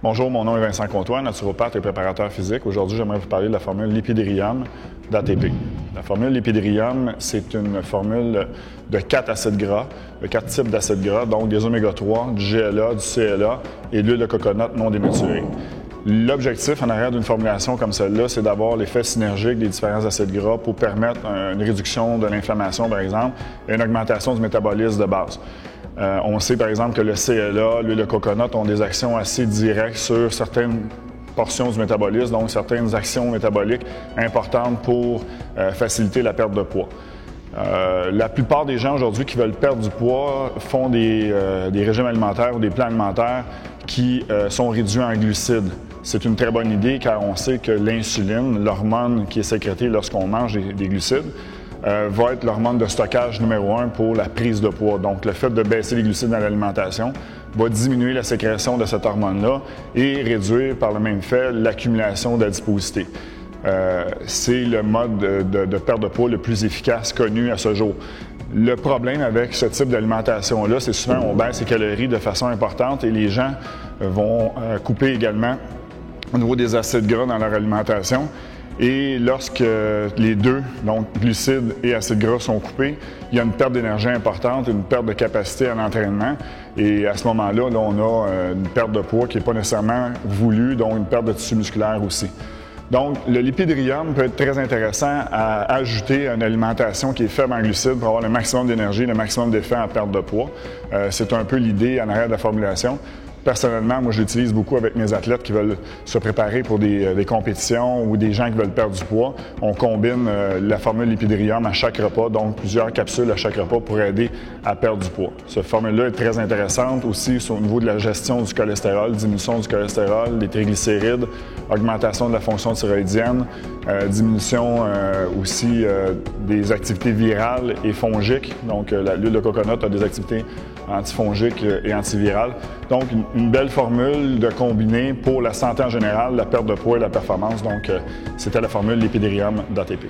Bonjour, mon nom est Vincent Comtois, naturopathe et préparateur physique. Aujourd'hui, j'aimerais vous parler de la formule Lipidrium d'ATP. La formule Lipidrium, c'est une formule de 4 acides gras, de 4 types d'acides gras, donc des oméga-3, du GLA, du CLA et de l'huile de coconut non dénaturée. L'objectif en arrière d'une formulation comme celle-là, c'est d'avoir l'effet synergique des différents acides gras pour permettre une réduction de l'inflammation, par exemple, et une augmentation du métabolisme de base. On sait par exemple que le CLA, l'huile de coconut ont des actions assez directes sur certaines portions du métabolisme, donc certaines actions métaboliques importantes pour faciliter la perte de poids. La plupart des gens aujourd'hui qui veulent perdre du poids font des régimes alimentaires ou des plans alimentaires qui sont réduits en glucides. C'est une très bonne idée car on sait que l'insuline, l'hormone qui est sécrétée lorsqu'on mange des glucides, va être l'hormone de stockage numéro 1 pour la prise de poids. Donc, le fait de baisser les glucides dans l'alimentation va diminuer la sécrétion de cette hormone-là et réduire par le même fait l'accumulation d'adiposité. C'est le mode de perte de poids le plus efficace connu à ce jour. Le problème avec ce type d'alimentation-là, c'est souvent on baisse les calories de façon importante et les gens vont couper également au niveau des acides gras dans leur alimentation. Et lorsque les deux, donc glucides et acides gras, sont coupés, il y a une perte d'énergie importante, une perte de capacité à l'entraînement. Et à ce moment-là, on a une perte de poids qui n'est pas nécessairement voulue, donc une perte de tissu musculaire aussi. Donc, le lipidrium peut être très intéressant à ajouter à une alimentation qui est faible en glucides pour avoir le maximum d'énergie, le maximum d'effet en perte de poids. C'est un peu l'idée en arrière de la formulation. Personnellement, moi, je l'utilise beaucoup avec mes athlètes qui veulent se préparer pour des compétitions ou des gens qui veulent perdre du poids. On combine la formule Lipidrium à chaque repas, donc plusieurs capsules à chaque repas pour aider à perdre du poids. Cette formule-là est très intéressante aussi au niveau de la gestion du cholestérol, diminution du cholestérol, des triglycérides, augmentation de la fonction thyroïdienne, diminution aussi des activités virales et fongiques. Donc, l'huile de coconut a des activités antifongiques et antivirales. Donc, une belle formule de combiner pour la santé en général, la perte de poids et la performance. Donc, c'était la formule Lipidrium d'ATP.